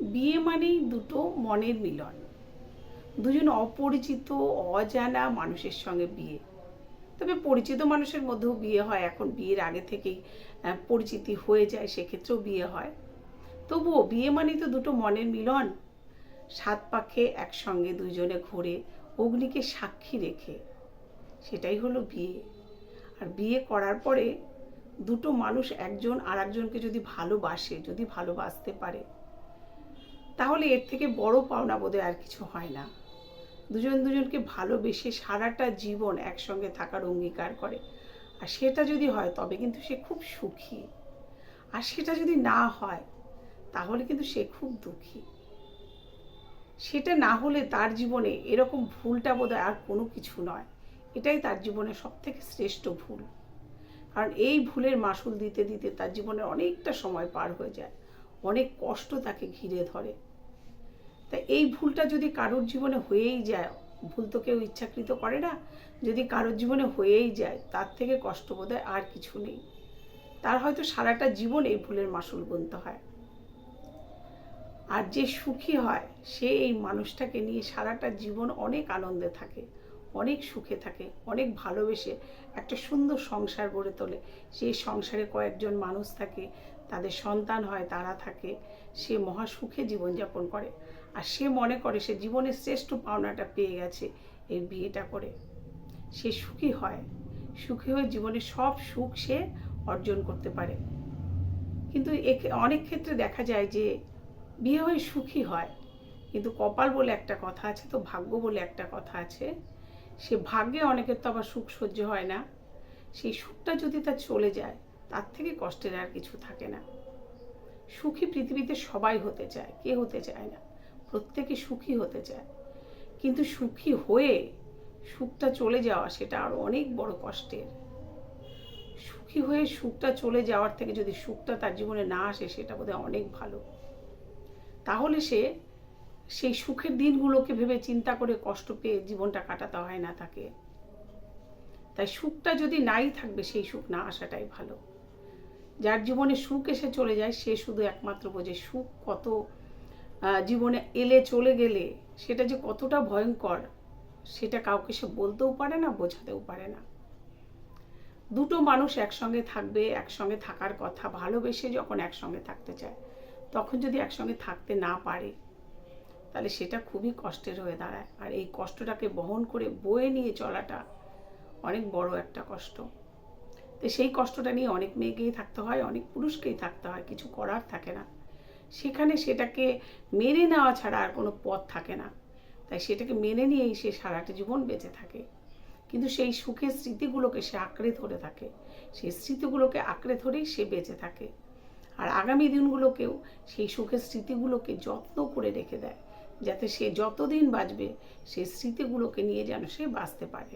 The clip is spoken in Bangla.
বিয়ে মানেই দুটো মনের মিলন, দুজন অপরিচিত অজানা মানুষের সঙ্গে বিয়ে। তবে পরিচিত মানুষের মধ্যেও বিয়ে হয়, এখন বিয়ের আগে থেকেই পরিচিতি হয়ে যায়, সেক্ষেত্রেও বিয়ে হয়। তবুও বিয়ে মানেই তো দুটো মনের মিলন, সাত পাকে একসঙ্গে দুইজনে ঘুরে অগ্নিকে সাক্ষী রেখে, সেটাই হলো বিয়ে। আর বিয়ে করার পরে দুটো মানুষ একজন আর একজনকে যদি ভালোবাসে, যদি ভালোবাসতে পারে, তাহলে এর থেকে বড় পাওনা বোধহয় আর কিছু হয় না। দুজন দুজনকে ভালোবেসে সারাটা জীবন একসঙ্গে থাকার অঙ্গীকার করে, আর সেটা যদি হয় তবে কিন্তু সে খুব সুখী। আর সেটা যদি না হয় তাহলে কিন্তু সে খুব দুঃখী। সেটা না হলে তার জীবনে এরকম ভুলটা বোধহয় আর কোনো কিছু নয়, এটাই তার জীবনে সব থেকে শ্রেষ্ঠ ভুল। কারণ এই ভুলের মাসুল দিতে দিতে তার জীবনে অনেকটা সময় পার হয়ে যায়, অনেক কষ্ট তাকে ঘিরে ধরে। তাই এই ভুলটা যদি কারোর জীবনে হয়েই যায়, ভুল তো কেউ ইচ্ছাকৃত করে না, যদি কারোর জীবনে হয়েই যায় তার থেকে কষ্ট বোধহয় আর কিছু নেই। তার হয়তো সারাটা জীবন এই ভুলের মাসুল গুনতে হয়। আর যে সুখী হয় সে এই মানুষটাকে নিয়ে সারাটা জীবন অনেক আনন্দে থাকে, অনেক সুখে থাকে, অনেক ভালোবেসে একটা সুন্দর সংসার গড়ে তোলে। সেই সংসারে কয়েকজন মানুষ থাকে, তাদের সন্তান হয়, তারা থাকে, সে মহা সুখে জীবনযাপন করে। আর সে মনে করে সে জীবনের শ্রেষ্ঠ পাওনাটা পেয়ে গেছে এই বিয়েটা করে। সে সুখী হয়, সুখী হয়ে জীবনের সব সুখ সে অর্জন করতে পারে। কিন্তু অনেক ক্ষেত্রে দেখা যায় যে বিয়ে হয়ে সুখী হয়, কিন্তু কপাল বলে একটা কথা আছে, তো ভাগ্য বলে একটা কথা আছে। সে ভাগ্যে অনেকের তো আবার সুখ সহ্য হয় না, সেই সুখটা যদি তার চলে যায় তার থেকে কষ্টের আর কিছু থাকে না। সুখী পৃথিবীতে সবাই হতে চায়, কে হতে চায় না, প্রত্যেকে সুখী হতে চায়। কিন্তু সুখী হয়ে সুখটা চলে যাওয়া সেটা আর অনেক বড় কষ্টের। সুখী হয়ে সুখটা চলে যাওয়ার থেকে যদি সুখটা তার জীবনে না আসে সেটা বোধহয় অনেক ভালো। তাহলে সে সেই সুখের দিনগুলোকে ভেবে চিন্তা করে কষ্ট পেয়ে জীবনটা কাটাতে হয় না তাকে। তাই সুখটা যদি নাই থাকবে, সেই সুখ না আসাটাই ভালো। যার জীবনে সুখ এসে চলে যায় সে শুধু একমাত্র বোঝে সুখ কত, জীবনে এলে চলে গেলে সেটা যে কতটা ভয়ঙ্কর সেটা কাউকে সে বলতেও পারে না, বোঝাতেও পারে না। দুটো মানুষ একসঙ্গে থাকবে, একসঙ্গে থাকার কথা, ভালোবেসে যখন একসঙ্গে থাকতে চায় তখন যদি একসঙ্গে থাকতে না পারে তাহলে সেটা খুবই কষ্টের হয়ে দাঁড়ায়। আর এই কষ্টটাকে বহন করে বয়ে নিয়ে চলাটা অনেক বড় একটা কষ্ট। তো সেই কষ্টটা নিয়ে অনেক মেয়েকেই থাকতে হয়, অনেক পুরুষকেই থাকতে হয়, কিছু করার থাকে না। সেখানে সেটাকে মেনে নেওয়া ছাড়া আর কোনো পথ থাকে না। তাই সেটাকে মেনে নিয়েই সে সারাটা জীবন বেঁচে থাকে। কিন্তু সেই সুখের স্মৃতিগুলোকে সে আঁকড়ে ধরে থাকে, সেই স্মৃতিগুলোকে আঁকড়ে ধরেই সে বেঁচে থাকে। আর আগামী দিনগুলোকেও সেই সুখের স্মৃতিগুলোকে যত্ন করে রেখে দেয়, যাতে সে যতদিন বাঁচবে সেই স্মৃতিগুলোকে নিয়ে যেন সে বাঁচতে পারে।